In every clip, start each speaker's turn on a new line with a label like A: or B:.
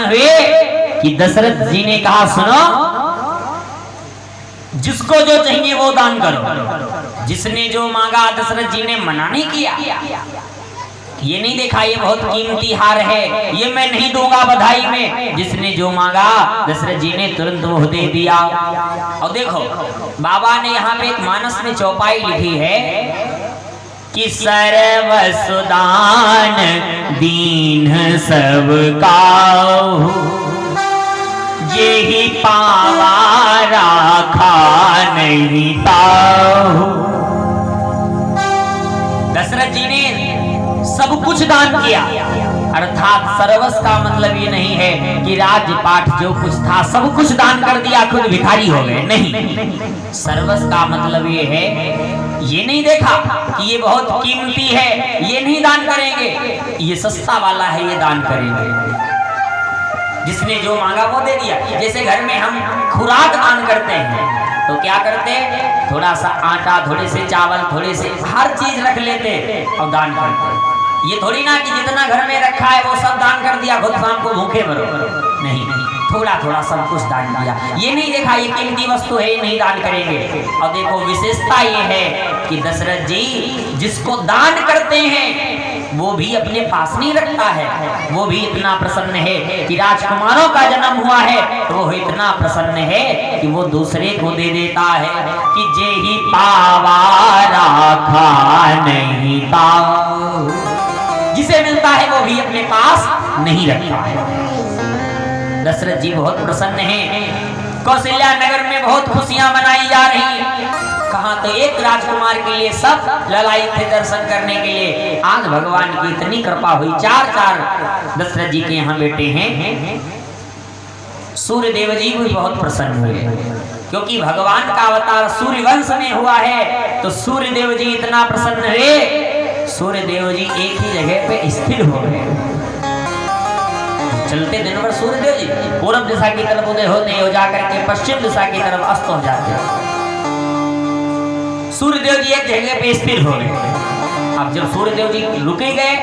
A: प्रसन्न हुए कि दशरथ जी ने कहा सुनो, जिसको जो चाहिए वो दान करो। जिसने जो मांगा दशरथ जी ने मना नहीं किया। ये नहीं देखा ये बहुत कीमती हार है, ये मैं नहीं दूंगा बधाई में। जिसने जो मांगा दशरथ जी ने तुरंत वो दे दिया। और देखो बाबा ने यहाँ पे एक मानस में चौपाई लिखी है कि सर्वसुदान दीन सब काहू, यही पावा राखा नहीं ताहू। दशरथ जी ने सब कुछ दान किया, अर्थात सर्वस का मतलब ये नहीं है कि राजपाट जो कुछ था सब कुछ दान कर दिया, खुद भिखारी हो गए, नहीं। सर्वस का मतलब ये है, ये नहीं देखा कि ये बहुत कीमती है, ये नहीं दान करेंगे, ये सस्ता वाला है, ये दान करेंगे। जिसने जो मांगा वो दे दिया। जैसे घर में हम खुराक दान करते हैं तो क्या करते हैं, थोड़ा सा आटा, थोड़े से चावल, थोड़े से हर चीज रख लेते और दान करते। ये थोड़ी ना कि जितना घर में रखा है वो सब दान कर दिया, खुद शाम को भूखे मरो, नहीं, थोड़ा थोड़ा सब कुछ दान किया। ये नहीं देखा ये कीमती वस्तु है, ये नहीं दान करेंगे। और देखो विशेषता ये है कि दशरथ जी जिसको दान करते हैं वो भी अपने पास नहीं रखता है। वो भी इतना प्रसन्न है कि राजकुमारों का जन्म हुआ है तो वो इतना प्रसन्न है कि वो दूसरे को दे देता है कि जेहि पावा राखा नहीं ताऊ। जिसे मिलता है वो भी अपने पास नहीं रखता है। दशरथ जी बहुत प्रसन्न हैं। कौशल्या नगर में बहुत खुशियां मनाई जा रही हैं। कहा तो एक राजकुमार के लिए सब ललाई थे दर्शन करने के लिए। आज भगवान की इतनी कृपा हुई, चार दशरथ जी के यहाँ बेटे हैं। सूर्यदेव जी भी बहुत प्रसन्न हुए क्योंकि भगवान का अवतार सूर्य वंश में हुआ है। तो सूर्यदेव जी इतना प्रसन्न हुए, सूर्यदेव जी एक ही जगह पे स्थिर हो गए। चलते दिन भर सूर्यदेव जी पूर्व दिशा की तरफ उदय होते हो जाकर के पश्चिम दिशा की तरफ अस्त हो जाते। सूर्यदेव जी एक जगह पे स्थिर हो गए। अब जब सूर्यदेव जी रुक ही गए,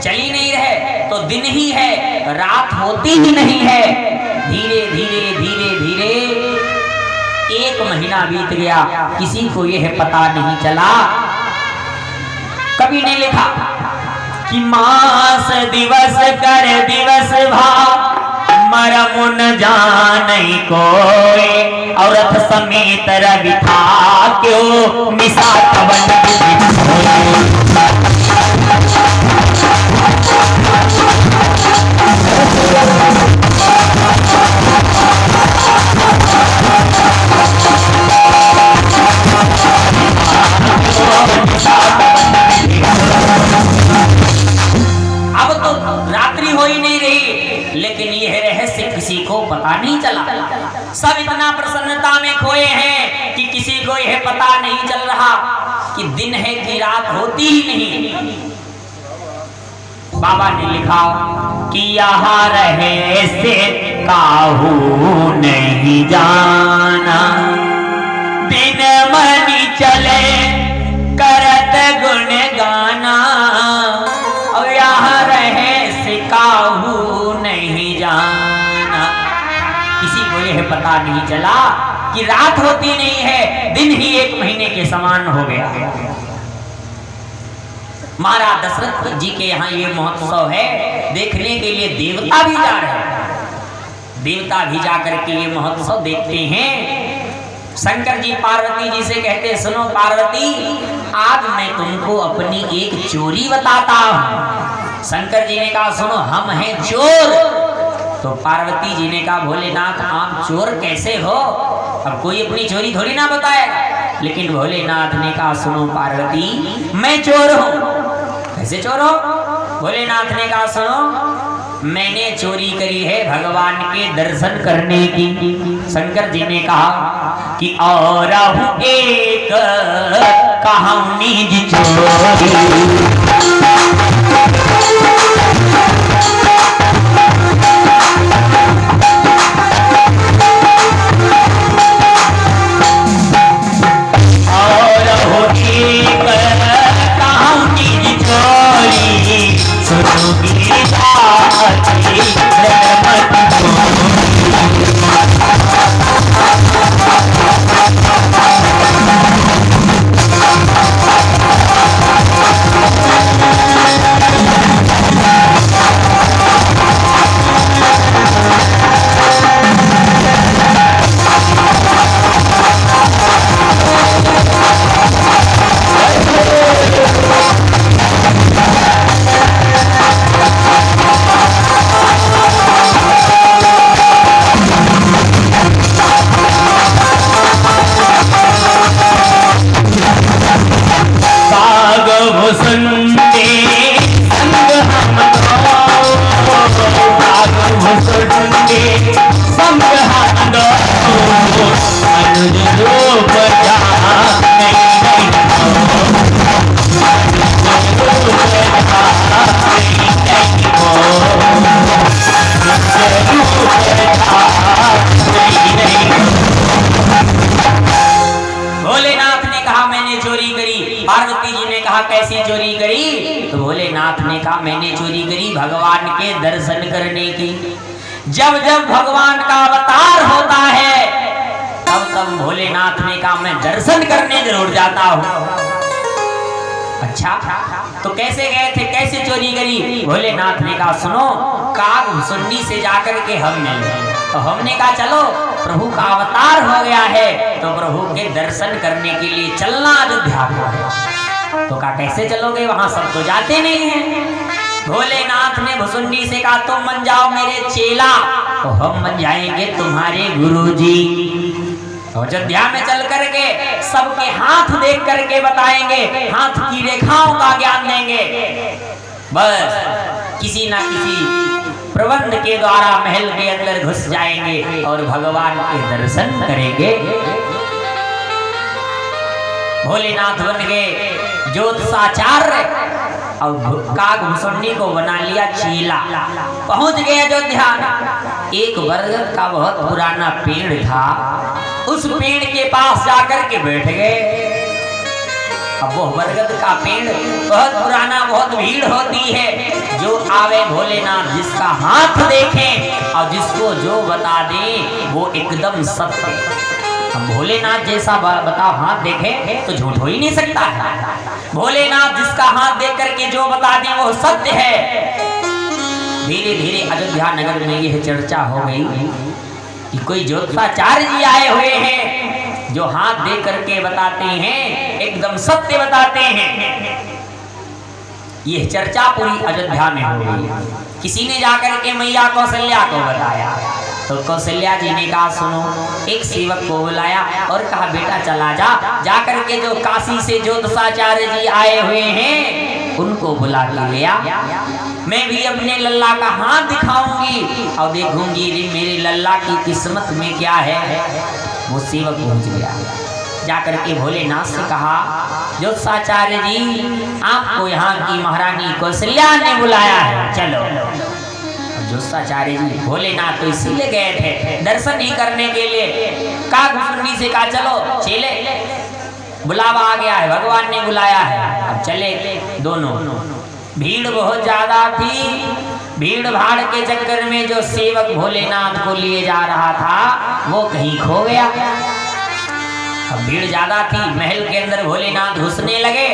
A: चल ही नहीं रहे, तो दिन ही है, रात होती ही नहीं है। धीरे धीरे धीरे धीरे 1 महीना बीत गया, किसी को यह पता नहीं चला। कभी नहीं लिखा कि मास दिवस कर दिवस भा मरमु न जाने कोई, और रथ समेत रवि था क्यों निशा तवन अब तो रात्रि हो ही नहीं रही, लेकिन यह रहस्य किसी को पता नहीं चला। सब इतना प्रसन्नता में खोए हैं कि किसी को यह पता नहीं चल रहा कि दिन है कि रात होती ही नहीं। बाबा ने लिखा कि यहाँ रहे से काहू नहीं जाना, दिन मनी चले करत गुण गाना, और यहाँ रहे से काहू नहीं जाना। किसी को यह पता नहीं चला कि रात होती नहीं है, दिन ही 1 महीने के समान हो गया। महाराज दशरथ जी के यहाँ ये महोत्सव है, देखने के लिए देवता भी जा रहे हैं। देवता भी जाकर के ये महोत्सव देखते हैं। शंकर जी पार्वती जी से कहते, सुनो पार्वती, आज मैं तुमको अपनी एक चोरी बताता हूँ। शंकर जी ने कहा, सुनो हम हैं चोर। तो पार्वती जी ने कहा, भोलेनाथ आप चोर कैसे हो? अब कोई अपनी चोरी थोड़ी ना बताएगा। लेकिन भोलेनाथ ने कहा, सुनो पार्वती मैं चोर हूँ। कैसे चोर हो? भोलेनाथ ने कहा, सुनो मैंने चोरी करी है भगवान के दर्शन करने की। शंकर जी ने कहा कि और एक कहानी जी चोरी। सुनो भुसुंडी संग हानो अनुज रूप जा नहीं भोलेनाथ ने कहा मैंने चोरी करी। पार्वती जी ने कहा कैसी चोरी करी? तो भोलेनाथ ने कहा मैंने चोरी करी भगवान के दर्शन करने की। जब जब भगवान का अवतार होता है तब तब भोलेनाथ ने कहा मैं दर्शन करने जरूर जाता हूँ। अच्छा तो कैसे गए थे, कैसे चोरी करी? भोलेनाथ ने कहा सुनो, कागभुसुंडी से जाकर के हम मिले। तो हमने कहा चलो प्रभु का अवतार हो गया है तो प्रभु के दर्शन करने के लिए चलना अयोध्या को। तो कहा कैसे चलोगे, वहां सब तो जाते नहीं हैं। भोलेनाथ ने भुसुंडी से कहा तुम बन जाओ मेरे चेला, तो हम बन जाएंगे तुम्हारे गुरुजी। अयोध्या में चल करके सबके हाथ देख करके बताएंगे, हाथ की रेखाओं का ज्ञान देंगे। बस किसी ना किसी प्रबंध के द्वारा महल के अंदर घुस जाएंगे और भगवान के दर्शन करेंगे। भोलेनाथ बन गए ज्योतिषाचार्य और कागभुसुंडी को बना लिया चेला। पहुंच गए अयोध्या। एक बरगद का बहुत पुराना पेड़ था, उस पेड़ के पास जाकर के बैठ गए। अब वो बरगद का पेड़ बहुत पुराना, बहुत भीड़ होती है। जो आवे भोलेनाथ जिसका हाथ देखे और जिसको जो बता दे वो एकदम सत्य। अब भोलेनाथ जैसा बताओ हाथ देखे तो झूठ हो ही नहीं सकता है। भोलेनाथ जिसका हाथ देख करके जो बता दे वो सत्य है। धीरे धीरे अयोध्या नगर में यह चर्चा हो गई कि कोई ज्योतिषाचार्य जी आए हुए हैं जो हाथ दे करके बताते हैं, एकदम सत्य बताते हैं। यह चर्चा पूरी अयोध्या में हो गई। किसी ने जाकर के मैया कौशल्या को बताया तो कौशल्या जी ने कहा सुनो, एक सेवक को बुलाया और कहा बेटा चला जाकर के जो काशी से ज्योतिषाचार्य जी आए हुए हैं उनको बुला के ले आ। मैं भी अपने लल्ला का हाथ दिखाऊंगी और देखूंगी मेरे लल्ला की किस्मत में क्या है। वो सेवक पहुंच गया, जाकर के भोलेनाथ से कहा ज्योतिषाचार्य जी आपको यहाँ की महारानी कौशल्या ने बुलाया है, चलो। ज्योतिषाचार्य जी भोलेनाथ तो इसीलिए गए थे दर्शन ही करने के लिए। कागभुसुंडी से कहा चलो चेले, बुलावा आ गया है, भगवान ने बुलाया है, अब चले दोनों। भीड़ बहुत ज्यादा थी। भीड़ भाड़ के चक्कर में जो सेवक भोलेनाथ को लिए जा रहा था वो कहीं खो गया। अब भीड़ ज्यादा थी, महल के अंदर भोलेनाथ घुसने लगे।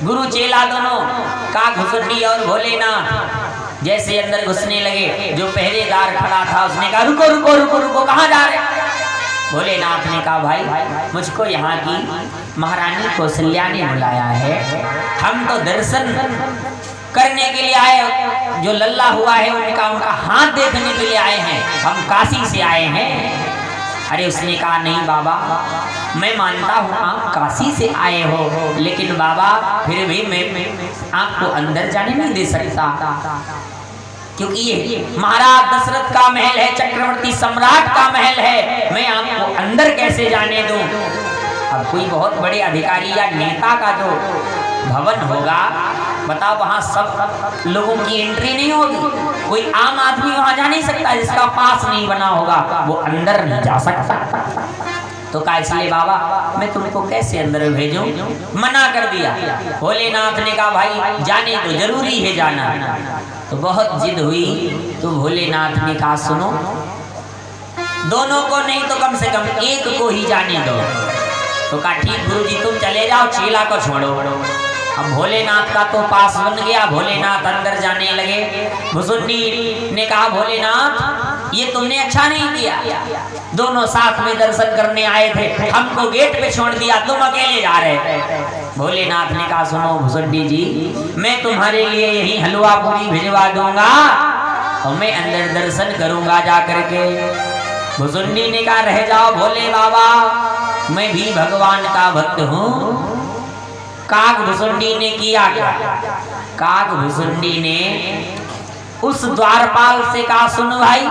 A: गुरु चेला दोनों कागभुसुंडी और भोलेनाथ जैसे अंदर घुसने लगे, जो पहरेदार खड़ा था उसने कहा रुको रुको रुको रुको, कहाँ जा रहे? भोलेनाथ ने कहा भाई मुझको यहाँ की महारानी कौशल्या ने बुलाया है, हम तो दर्शन करने के लिए आए, जो लल्ला हुआ है उनका हाथ देखने के लिए आए हैं, हम काशी से आए हैं। अरे उसने कहा नहीं बाबा, मैं मानता हूँ आप काशी से आए हो, लेकिन बाबा फिर भी मैं आपको अंदर जाने नहीं दे सकता, क्योंकि ये महाराज दशरथ का महल है, चक्रवर्ती सम्राट का महल है, मैं आपको अंदर कैसे जाने दूं? अब कोई बहुत बड़े अधिकारी या नेता का जो भवन होगा, बताओ वहां सब लोगों की एंट्री नहीं होगी, कोई आम आदमी वहां जा नहीं सकता, जिसका पास नहीं बना होगा वो अंदर नहीं जा सकता। तो कहा इसलिए बाबा मैं तुमको कैसे अंदर भेजूं? मना कर दिया। भोलेनाथ ने कहा भाई जाने तो जरूरी है जाना। तो बहुत जिद हुई तो भोलेनाथ ने कहा सुनो, दोनों को नहीं तो कम से कम एक को ही जाने दो। तो कहा ठीक गुरुजी तुम चले जाओ, चेला को छोड़ो। अब भोलेनाथ का तो पास बन गया, भोलेनाथ अंदर जाने लगे। भुसुंडी ने कहा भोलेनाथ ये तुमने अच्छा नहीं किया, दोनों साथ में दर्शन करने आए थे, हमको गेट पे छोड़ दिया, तुम अकेले जा रहे थे। भोलेनाथ ने कहा सुनो भुसुंडी जी, मैं तुम्हारे लिए यही हलवा पूरी भिजवा दूंगा और मैं अंदर दर्शन करूंगा जा करके। भुसुंडी ने कहा रह जाओ भोले बाबा, मैं भी भगवान का भक्त हूँ। कागभुसुंडी ने किया क्या? कागभुसुंडी ने उस द्वारपाल से कहा, सुन भाई,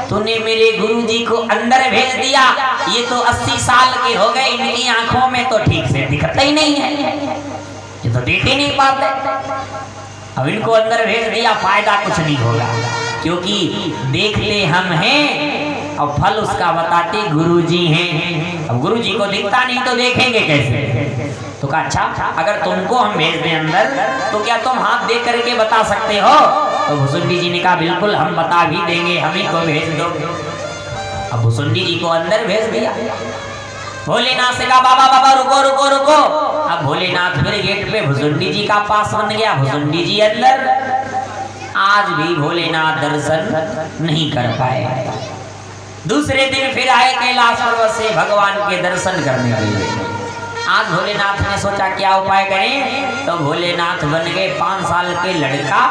A: तूने मेरे गुरुजी को अंदर भेज दिया, ये तो 80 साल के हो गए, इनकी आंखों में तो ठीक से दिखता ही नहीं है, ये तो देख ही नहीं पाते। अब इनको अंदर भेज दिया, फायदा कुछ नहीं होगा, क्योंकि देखते हम हैं और फल उसका बताते गुरुजी हैं। अब गुरुजी को दिखता नहीं तो देखेंगे कैसे? तो कहा, अच्छा अगर तुमको हम भेज दें अंदर तो क्या तुम हाथ दे करके बता सकते हो? तो भुसुंडी जी ने कहा, बिल्कुल हम बता भी देंगे, हम ही को भेज दो। अब भुसुंडी जी को अंदर भेज दिया। भोलेनाथ से कहा, बाबा बाबा रुको रुको रुको। अब भोलेनाथ फिर गेट पे भुसुंडी जी का पास बन गया, भुसुंडी जी अंदर। आज भी भोलेनाथ दर्शन नहीं कर पाए। दूसरे दिन फिर आए कैलाश पर्वत से भगवान के दर्शन करने के लिए। आज भोलेनाथ ने सोचा क्या उपाय करें, तो भोलेनाथ बन गए 5 साल के लड़का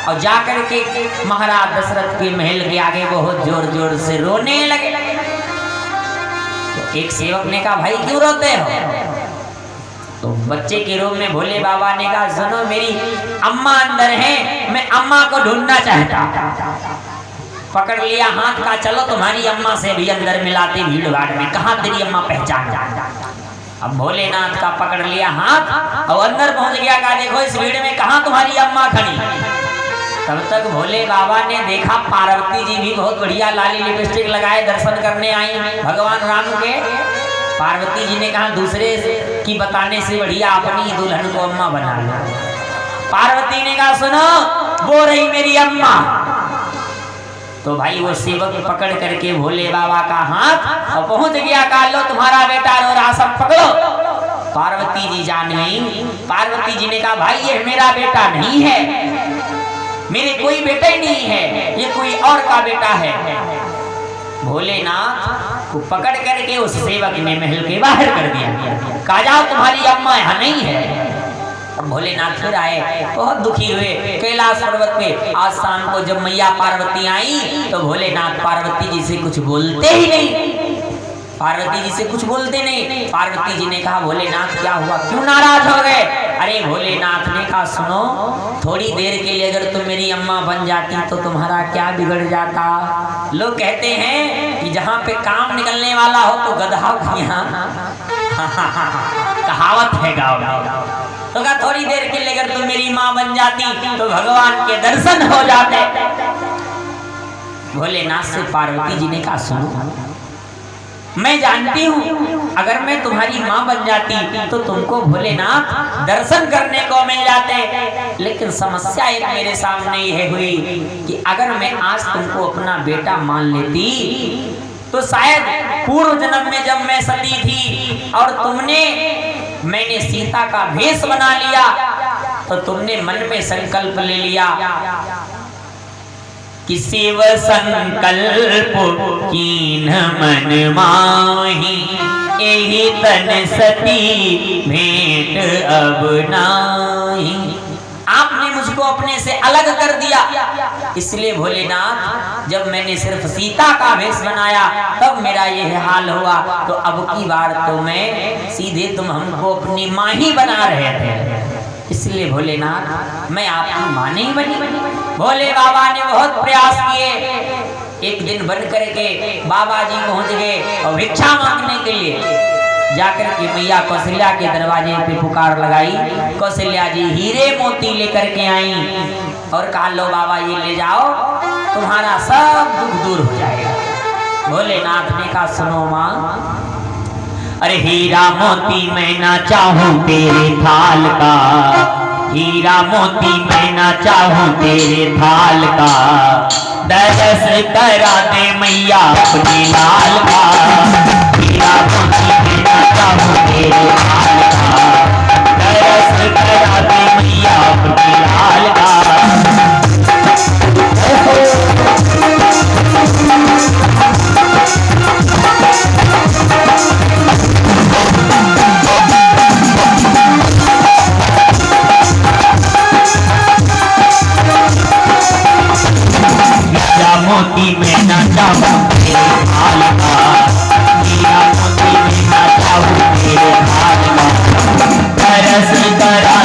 A: और जाकर के महाराज दशरथ के महल के आगे बहुत जोर जोर से रोने लगे। तो एक सेवक ने कहा, भाई क्यों रोते हो? तो बच्चे के रूप में भोले बाबा ने कहा, सुनो मेरी अम्मा अंदर है, मैं अम्मा को ढूंढना चाहता। पकड़ लिया हाथ का, चलो तुम्हारी अम्मा से भी अंदर मिलाते भीड़ भाड़ में, कहाँ तेरी अम्मा पहचान। अब भोलेनाथ का पकड़ लिया हाथ और अंदर पहुंच गया, कहा देखो इस भीड़ में कहाँ तुम्हारी अम्मा खड़ी। तब तक भोले बाबा ने देखा पार्वती जी भी बहुत बढ़िया लाली लिपस्टिक लगाए दर्शन करने आई भगवान राम के। पार्वती जी ने कहा, दूसरे की बताने से बढ़िया अपनी दुल्हन को अम्मा बना लो। पार्वती ने कहा, सुनो वो रही मेरी अम्मा। तो भाई वो सेवक पकड़ करके भोले बाबा का हाथ और पहुंच गया, कहा लो तुम्हारा बेटा रो रहा, सब पकड़ो। पार्वती जी जान गई। पार्वती जी ने कहा, भाई ये मेरा बेटा नहीं है, मेरे कोई बेटा ही नहीं है, ये कोई और का बेटा है। भोलेनाथ को पकड़ करके उस सेवक ने महल के बाहर कर दिया, कहा जाओ तुम्हारी अम्मा यहाँ नहीं है। भोलेनाथ फिर आए, बहुत दुखी हुए कैलाश पर्वत पे। आज शाम को जब मैया पार्वती आई तो भोलेनाथ पार्वती जी से कुछ बोलते ही नहीं, पार्वती जी से कुछ बोलते नहीं। पार्वती जी ने कहा, भोलेनाथ क्या हुआ, क्यों नाराज हो गए? अरे भोलेनाथ ने कहा, सुनो थोड़ी देर के लिए अगर तुम मेरी अम्मा बन जाती तो तुम्हारा क्या बिगड़ जाता। लोग कहते हैं कि जहाँ पे काम निकलने वाला हो तो गधा कहावत है गाँव में। तो कहा थोड़ी देर के लिए अगर तुम मेरी माँ बन जाती तो भगवान के दर्शन हो जाते। भोलेनाथ से पार्वती जी ने कहा, सुनो मैं जानती हूँ अगर मैं तुम्हारी माँ बन जाती तो तुमको भोलेनाथ दर्शन करने को मिल जाते, लेकिन समस्या एक मेरे सामने यह हुई कि अगर मैं आज तुमको अपना बेटा मान लेती तो शायद पूर्व जन्म में जब मैं सती थी और मैंने सीता का भेष बना लिया तो तुमने मन में संकल्प ले लिया कि शिव संकल्प कीन मन माही, एहि तन सती भेंट अब नाही। आपने मुझको अपने से अलग कर दिया, इसलिए भोलेनाथ जब मैंने सिर्फ सीता का भेष बनाया तब मेरा यह हाल हुआ। तो अब की बार तो मैं सीधे तुम हमको अपनी माँ ही बना रहे थे, इसलिए भोलेनाथ मैं आपकी माँ नहीं बनी। भोले बाबा ने बहुत प्रयास किए। एक दिन बन करके बाबा जी पहुंच गए और भिक्षा मांगने के लिए जाकर के मैया कौशल्या के दरवाजे पे पुकार लगाई। कौशल्या जी हीरे मोती लेकर के आई और कहा, लो बाबा ये ले जाओ, तुम्हारा सब दुख दूर हो जाएगा। भोलेनाथ ने कहा, सुनो माँ, अरे हीरा मोती मैं ना चाहूं तेरे थाल का, हीरा मोती मैं ना चाहूं तेरे थाल का, दरस करा दे मैया अपने लाल का। हीरा मोती मैं ना चाहूं तेरे थाल का, दरस करा दे मैया अपने लाल का। मोती में ना चाहूं तेरे हाल का, हीरा मोती में ना चाहूं तेरे हाल का, दरस करा